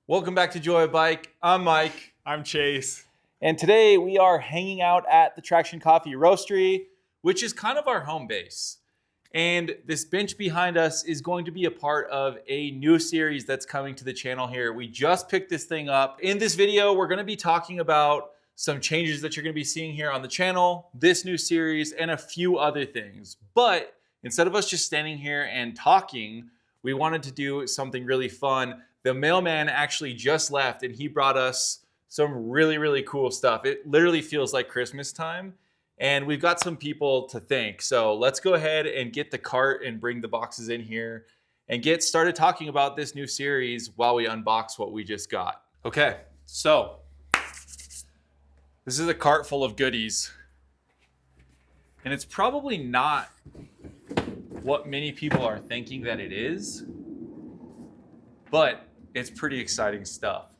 Welcome back to Joy of Bike. I'm Mike. I'm Chase. And today we are hanging out at the Traction Coffee Roastery, which is kind of our home base. And this bench behind us is going to be a part of a new series that's coming to the channel here. We just picked this thing up. In this video, we're going to be talking about some changes that you're going to be seeing here on the channel, this new series, and a few other things. But instead of us just standing here and talking, we wanted to do something really fun. The mailman actually just left and he brought us some really cool stuff. It literally feels like Christmas time and we've got some people to thank. So let's go ahead and get the cart and bring the boxes in here and get started talking about this new series while we unbox what we just got. Okay, so this is a cart full of goodies and it's probably not what many people are thinking that it is, but it's pretty exciting stuff.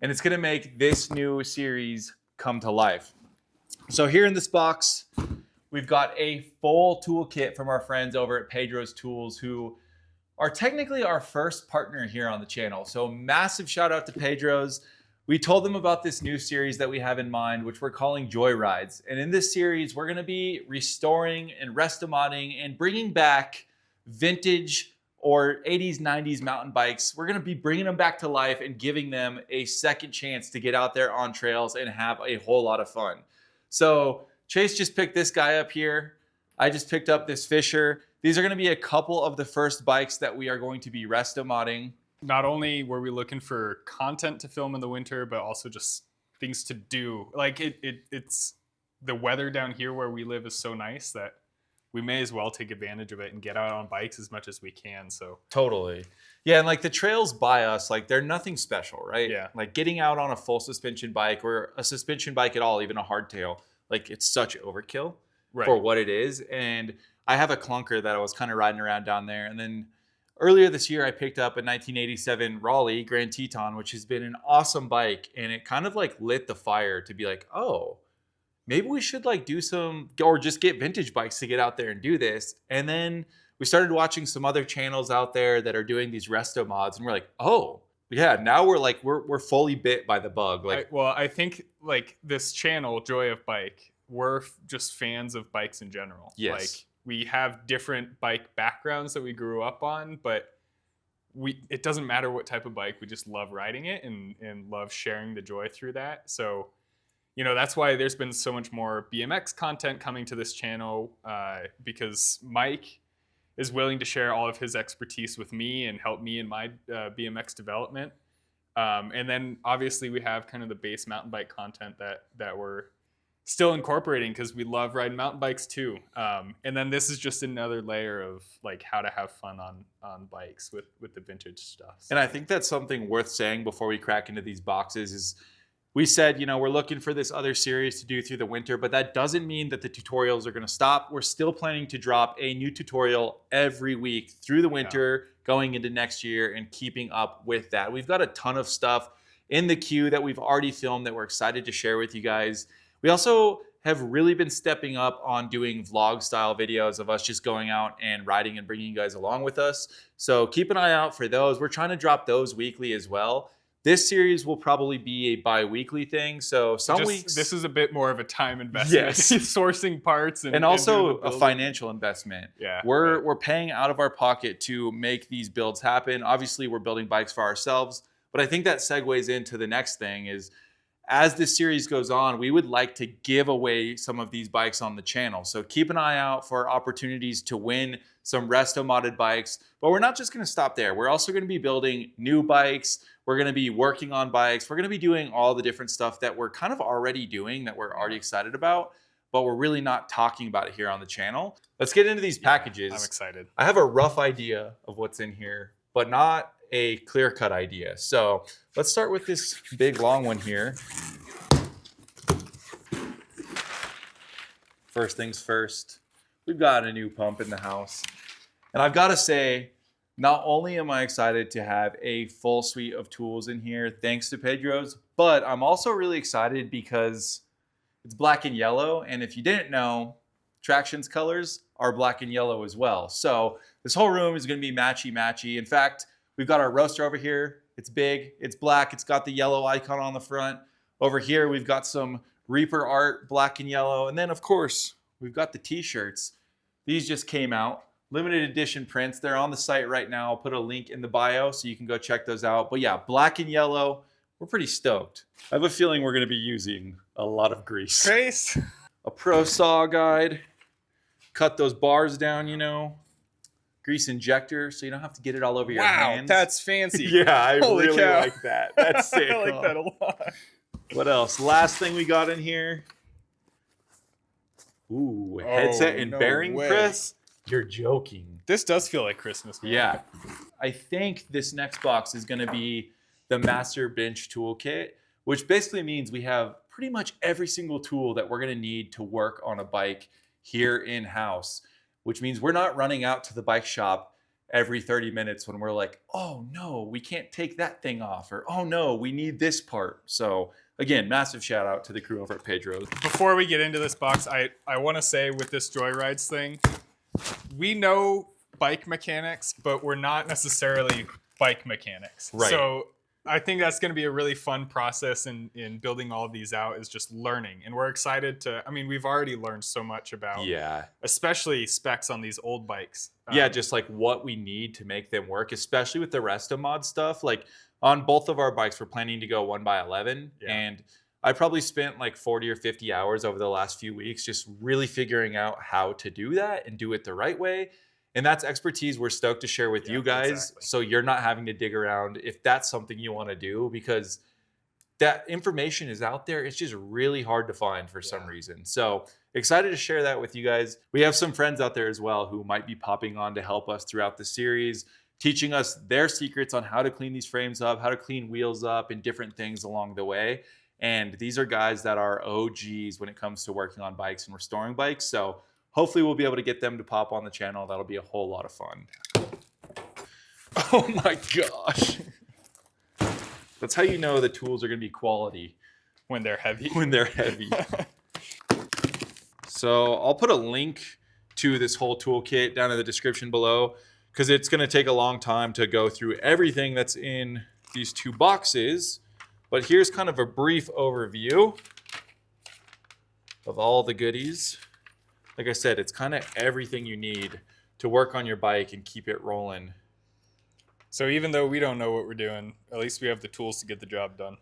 And it's gonna make this new series come to life. So here in this box, we've got a full toolkit from our friends over at Pedro's Tools, who are technically our first partner here on the channel. So massive shout out to Pedro's. We told them about this new series that we have in mind, which we're calling Joy Rides. And in this series, we're gonna be restoring and restomodding and bringing back vintage or 80s, 90s mountain bikes. We're gonna be bringing them back to life and giving them a second chance to get out there on trails and have a whole lot of fun. So Chase just picked this guy up here. I just picked up this Fisher. These are gonna be a couple of the first bikes that we are going to be resto-modding. Not only were we looking for content to film in the winter, but also just things to do. Like it's the weather down here where we live is so nice that we may as well take advantage of it and get out on bikes as much as we can. So totally. Yeah, and like the trails by us, like they're nothing special, right? Yeah. Like getting out on a full suspension bike or a suspension bike at all, even a hardtail, like it's such overkill for what it is. And I have a clunker that I was kind of riding around down there. And then earlier this year, I picked up a 1987 Raleigh Grand Teton, which has been an awesome bike. And it kind of like lit the fire to be like, oh, maybe we should like do some, or just get vintage bikes to get out there and do this. And then we started watching some other channels out there that are doing these resto mods. And we're like, oh yeah, now we're like, we're fully bit by the bug. Like, I think like this channel, Joy of Bike, we're just fans of bikes in general. Yes. Like we have different bike backgrounds that we grew up on, but it doesn't matter what type of bike. We just love riding it and love sharing the joy through that. So that's why there's been so much more BMX content coming to this channel, because Mike is willing to share all of his expertise with me and help me in my BMX development. And then obviously we have kind of the base mountain bike content that we're still incorporating because we love riding mountain bikes too. And then this is just another layer of like how to have fun on bikes with the vintage stuff. And I think that's something worth saying before we crack into these boxes is, we said, we're looking for this other series to do through the winter, but that doesn't mean that the tutorials are going to stop. We're still planning to drop a new tutorial every week through the winter, going into next year and keeping up with that. We've got a ton of stuff in the queue that we've already filmed that we're excited to share with you guys. We also have really been stepping up on doing vlog style videos of us just going out and riding and bringing you guys along with us. So keep an eye out for those. We're trying to drop those weekly as well. This series will probably be a bi-weekly thing. So some weeks... This is a bit more of a time investment. Yes. Sourcing parts. And also a financial investment. Yeah. We're paying out of our pocket to make these builds happen. Obviously, we're building bikes for ourselves. But I think that segues into the next thing is, as this series goes on, we would like to give away some of these bikes on the channel. So keep an eye out for opportunities to win some resto modded bikes. But we're not just going to stop there. We're also going to be building new bikes. We're going to be working on bikes. We're going to be doing all the different stuff that we're kind of already doing, that we're already excited about, but we're really not talking about it here on the channel. Let's get into these packages. I'm excited. I have a rough idea of what's in here, but not a clear-cut idea. So let's start with this big long one here. First things first, we've got a new pump in the house. And I've got to say, not only am I excited to have a full suite of tools in here, thanks to Pedro's, but I'm also really excited because it's black and yellow. And if you didn't know, Traction's colors are black and yellow as well. So this whole room is going to be matchy-matchy. In fact, we've got our roaster over here. It's big, it's black, it's got the yellow icon on the front. Over here, we've got some Reaper art, black and yellow. And then, of course, we've got the t-shirts. These just came out. Limited edition prints. They're on the site right now. I'll put a link in the bio so you can go check those out. But yeah, black and yellow. We're pretty stoked. I have a feeling we're going to be using a lot of grease. Grace. A pro saw guide. Cut those bars down, you know. Grease injector so you don't have to get it all over your hands. Wow, that's fancy. Yeah, I Holy really cow. like that. That's sick. I like that a lot. What else? Last thing we got in here. Ooh, headset and no bearing way. press. You're joking. This does feel like Christmas. Man. Yeah. I think this next box is going to be the Master Bench Toolkit, which basically means we have pretty much every single tool that we're going to need to work on a bike here in-house, which means we're not running out to the bike shop every 30 minutes when we're like, oh no, we can't take that thing off, or oh no, we need this part. So again, massive shout out to the crew over at Pedro's. Before we get into this box, I want to say with this Joyrides thing, we know bike mechanics, but we're not necessarily bike mechanics. Right. So I think that's going to be a really fun process in building all of these out, is just learning. And we're excited to, I mean, we've already learned so much about, especially specs on these old bikes. Yeah, just like what we need to make them work, especially with the Resto Mod stuff. Like on both of our bikes, we're planning to go 1x11. Yeah. And I probably spent like 40 or 50 hours over the last few weeks just really figuring out how to do that and do it the right way. And that's expertise we're stoked to share with you guys. Exactly. So you're not having to dig around if that's something you want to do, because that information is out there. It's just really hard to find for some reason. So excited to share that with you guys. We have some friends out there as well who might be popping on to help us throughout the series, teaching us their secrets on how to clean these frames up, how to clean wheels up, and different things along the way. And these are guys that are OGs when it comes to working on bikes and restoring bikes. So hopefully we'll be able to get them to pop on the channel. That'll be a whole lot of fun. Oh my gosh. That's how you know the tools are going to be quality. When they're heavy. When they're heavy. So I'll put a link to this whole toolkit down in the description below, because it's going to take a long time to go through everything that's in these two boxes. But here's kind of a brief overview of all the goodies. Like I said, it's kind of everything you need to work on your bike and keep it rolling. So even though we don't know what we're doing, at least we have the tools to get the job done.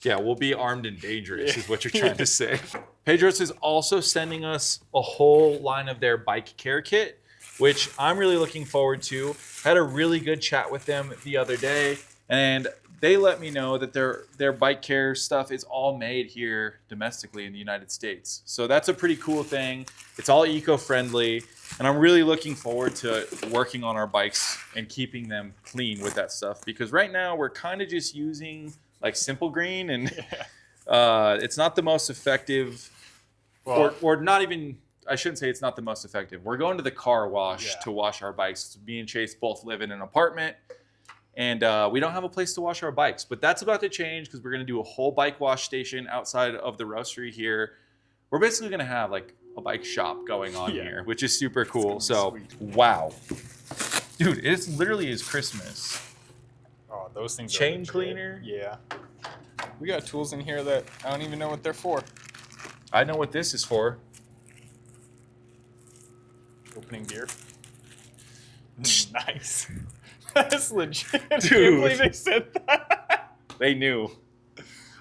Yeah, we'll be armed and dangerous is what you're trying to say. Pedro's is also sending us a whole line of their bike care kit, which I'm really looking forward to. Had a really good chat with them the other day, and they let me know that their bike care stuff is all made here domestically in the United States. So that's a pretty cool thing. It's all eco-friendly, and I'm really looking forward to working on our bikes and keeping them clean with that stuff, because right now we're kind of just using like Simple Green, and it's not the most effective, or not even, I shouldn't say it's not the most effective. We're going to the car wash to wash our bikes. Me and Chase both live in an apartment, and we don't have a place to wash our bikes, but that's about to change, because we're going to do a whole bike wash station outside of the roastery here. We're basically going to have like a bike shop going on here, which is super cool. So, wow. Dude, it literally is Christmas. Oh, those things Chain are legit. cleaner. Yeah. We got tools in here that I don't even know what they're for. I know what this is for. Opening beer. Nice. That's legit. I Dude. can't believe they said that. They knew.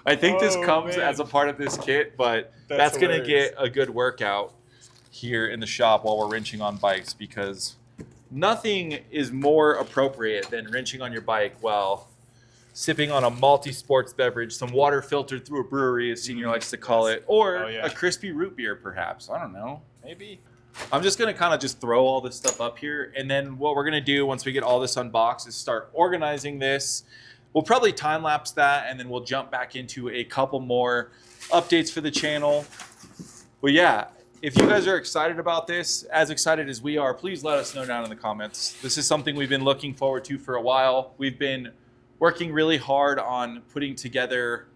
I think this Oh, comes man. as a part of this kit, but That's that's going to hilarious. get a good workout here in the shop while we're wrenching on bikes, because nothing is more appropriate than wrenching on your bike while sipping on a malty sports beverage, some water filtered through a brewery, as Senior likes to call it, or a crispy root beer, perhaps. I don't know. Maybe. I'm just going to kind of just throw all this stuff up here, and then what we're going to do once we get all this unboxed is start organizing this. We'll probably time lapse that, and then we'll jump back into a couple more updates for the channel. But yeah, if you guys are excited about this, as excited as we are, please let us know down in the comments. This is something we've been looking forward to for a while. We've been working really hard on putting together,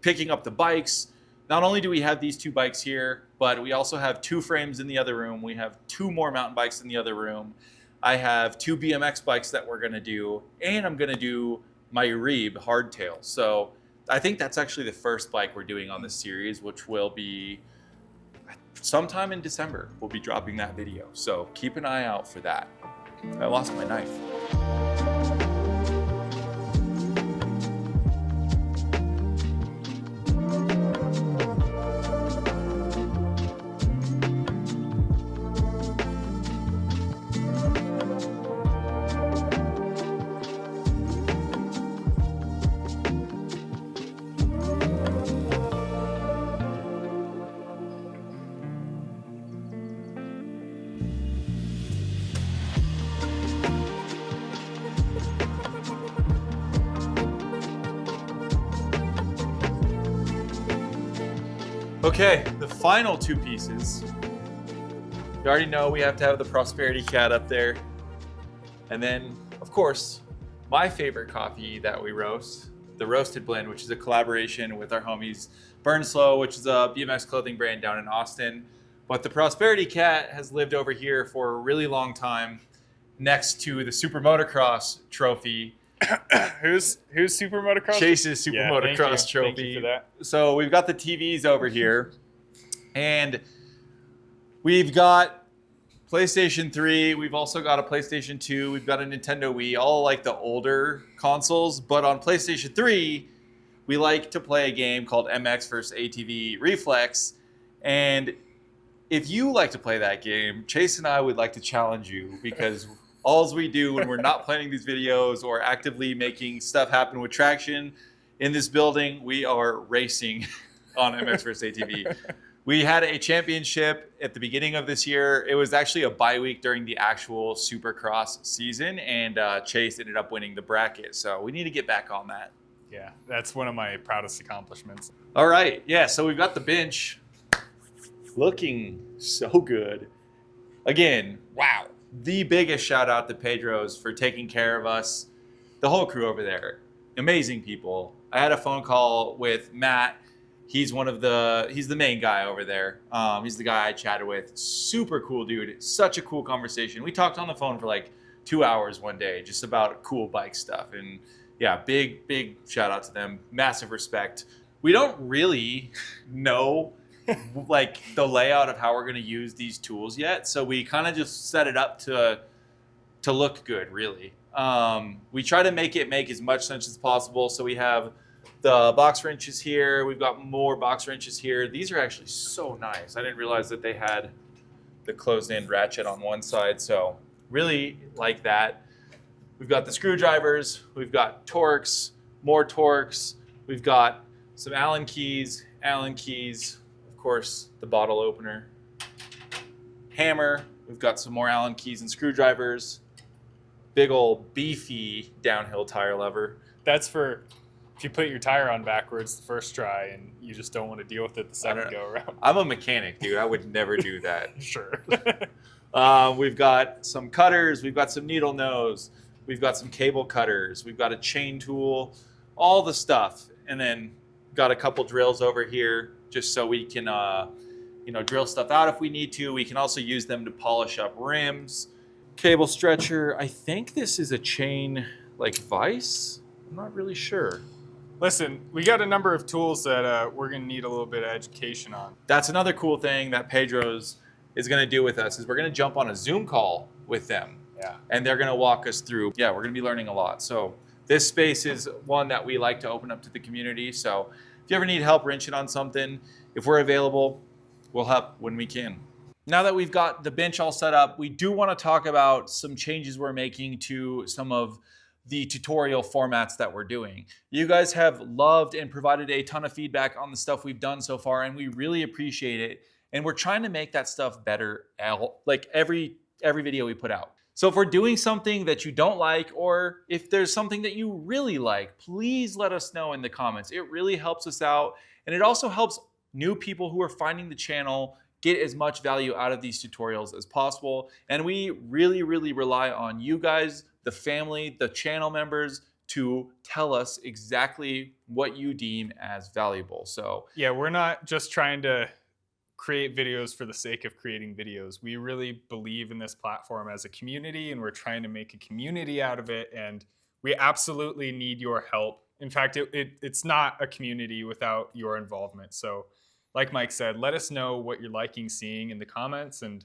picking up the bikes. Not only do we have these two bikes here, but we also have two frames in the other room. We have two more mountain bikes in the other room. I have two BMX bikes that we're going to do, and I'm going to do my Reeb hardtail. So I think that's actually the first bike we're doing on this series, which will be sometime in December. We'll be dropping that video. So keep an eye out for that. I lost my knife. Okay, the final two pieces. You already know we have to have the Prosperity Cat up there. And then, of course, my favorite coffee that we roast, the Roasted Blend, which is a collaboration with our homies Burn Slow, which is a BMX clothing brand down in Austin. But the Prosperity Cat has lived over here for a really long time next to the Super Motocross trophy. Who's Super Motocross? Chase's Super Motocross trophy. Thank you for that. So we've got the TVs over here, and we've got PlayStation 3. We've also got a PlayStation 2. We've got a Nintendo Wii, all like the older consoles. But on PlayStation 3, we like to play a game called MX vs. ATV Reflex. And if you like to play that game, Chase and I would like to challenge you, because all we do when we're not planning these videos or actively making stuff happen with traction in this building, we are racing on MX vs. ATV. We had a championship at the beginning of this year. It was actually a bye week during the actual Supercross season, and Chase ended up winning the bracket. So we need to get back on that. Yeah, that's one of my proudest accomplishments. All right. Yeah, so we've got the bench looking so good. Again, wow. The biggest shout out to Pedro's for taking care of us. The whole crew over there. Amazing people. I had a phone call with Matt. He's the main guy over there. He's the guy I chatted with. Super cool dude. Such a cool conversation. We talked on the phone for like 2 hours one day, just about cool bike stuff. And yeah, big shout out to them. Massive respect. We don't really know like the layout of how we're going to use these tools yet. So we kind of just set it up to look good, really. We try to make as much sense as possible. So we have the box wrenches here. We've got more box wrenches here. These are actually so nice. I didn't realize that they had the closed-end ratchet on one side. So really like that. We've got the screwdrivers. We've got Torx, more Torx. We've got some Allen keys. Of course, the bottle opener. Hammer. We've got some more Allen keys and screwdrivers. Big old beefy downhill tire lever. That's for if you put your tire on backwards the first try and you just don't want to deal with it the second go around. I'm a mechanic, dude. I would never do that. Sure. We've got some cutters. We've got some needle nose. We've got some cable cutters. We've got a chain tool. All the stuff. And then got a couple drills over here just so we can drill stuff out if we need to. We can also use them to polish up rims. Cable stretcher. I think this is a chain like vise. I'm not really sure. Listen, we got a number of tools that we're going to need a little bit of education on. That's another cool thing that Pedro's is going to do with us is we're going to jump on a Zoom call with them. Yeah. And they're going to walk us through. Yeah, we're going to be learning a lot. So this space is one that we like to open up to the community. So if you ever need help wrenching on something, if we're available, we'll help when we can. Now that we've got the bench all set up, we do want to talk about some changes we're making to some of the tutorial formats that we're doing. You guys have loved and provided a ton of feedback on the stuff we've done so far, and we really appreciate it. And we're trying to make that stuff better, like every video we put out. So if we're doing something that you don't like, or if there's something that you really like, please let us know in the comments. It really helps us out, and it also helps new people who are finding the channel get as much value out of these tutorials as possible. And we really rely on you guys, the family, the channel members, to tell us exactly what you deem as valuable. So yeah, we're not just trying to create videos for the sake of creating videos. We really believe in this platform as a community, and we're trying to make a community out of it. And we absolutely need your help. In fact, it's not a community without your involvement. So, like Mike said, let us know what you're liking seeing in the comments, and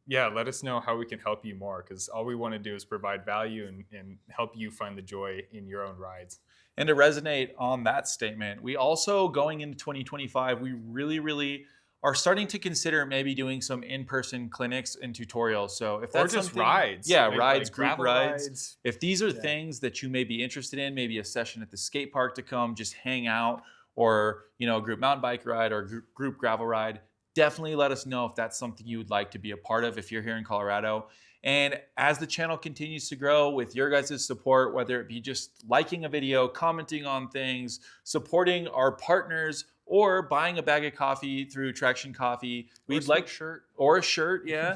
yeah, let us know how we can help you more, because all we want to do is provide value and help you find the joy in your own rides. And to resonate on that statement, we also, going into 2025, we really are starting to consider maybe doing some in-person clinics and tutorials. So if Or that's just something, rides. yeah, Like rides, group gravel rides. If these are Yeah. things that you may be interested in, maybe a session at the skate park to come, just hang out, or a group mountain bike ride or group gravel ride, definitely let us know if that's something you would like to be a part of if you're here in Colorado. And as the channel continues to grow with your guys' support, whether it be just liking a video, commenting on things, supporting our partners, or buying a bag of coffee through Traction Coffee, we'd like shirt. or a shirt, yeah.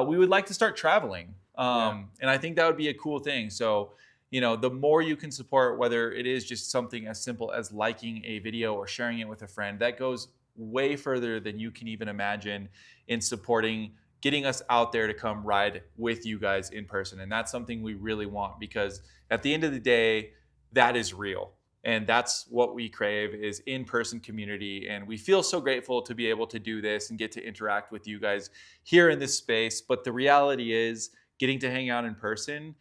We would like to start traveling, and I think that would be a cool thing. So, the more you can support, whether it is just something as simple as liking a video or sharing it with a friend, that goes way further than you can even imagine in supporting getting us out there to come ride with you guys in person. And that's something we really want, because at the end of the day, that is real. And that's what we crave, is in-person community. And we feel so grateful to be able to do this and get to interact with you guys here in this space. But the reality is, getting to hang out in person,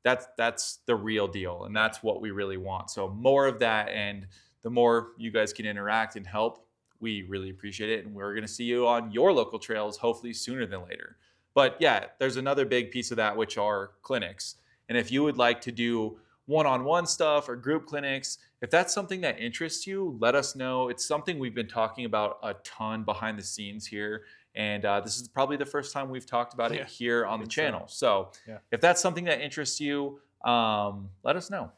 that's the real deal. And that's what we really want. So more of that, and the more you guys can interact and help, we really appreciate it. And we're going to see you on your local trails, hopefully sooner than later. But yeah, there's another big piece of that, which are clinics. And if you would like to do one-on-one stuff or group clinics, if that's something that interests you, let us know. It's something we've been talking about a ton behind the scenes here. And this is probably the first time we've talked about it here on the channel. So if that's something that interests you, let us know.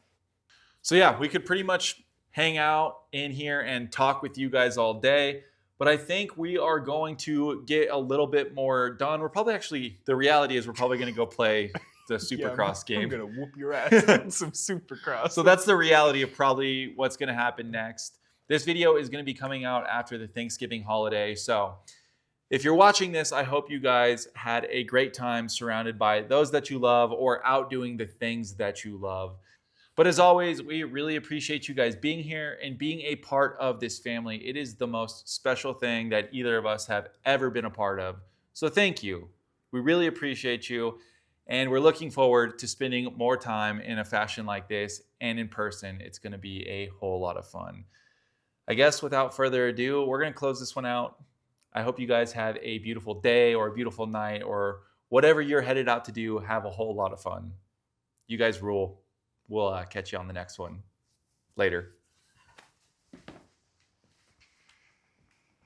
So yeah, we could pretty much hang out in here and talk with you guys all day. But I think we are going to get a little bit more done. The reality is we're probably going to go play the Supercross game. I'm going to whoop your ass in some Supercross. So that's the reality of probably what's going to happen next. This video is going to be coming out after the Thanksgiving holiday. So if you're watching this, I hope you guys had a great time surrounded by those that you love or out doing the things that you love. But as always, we really appreciate you guys being here and being a part of this family. It is the most special thing that either of us have ever been a part of. So thank you. We really appreciate you. And we're looking forward to spending more time in a fashion like this and in person. It's going to be a whole lot of fun. I guess without further ado, we're going to close this one out. I hope you guys have a beautiful day or a beautiful night, or whatever you're headed out to do. Have a whole lot of fun. You guys rule. We'll catch you on the next one. Later.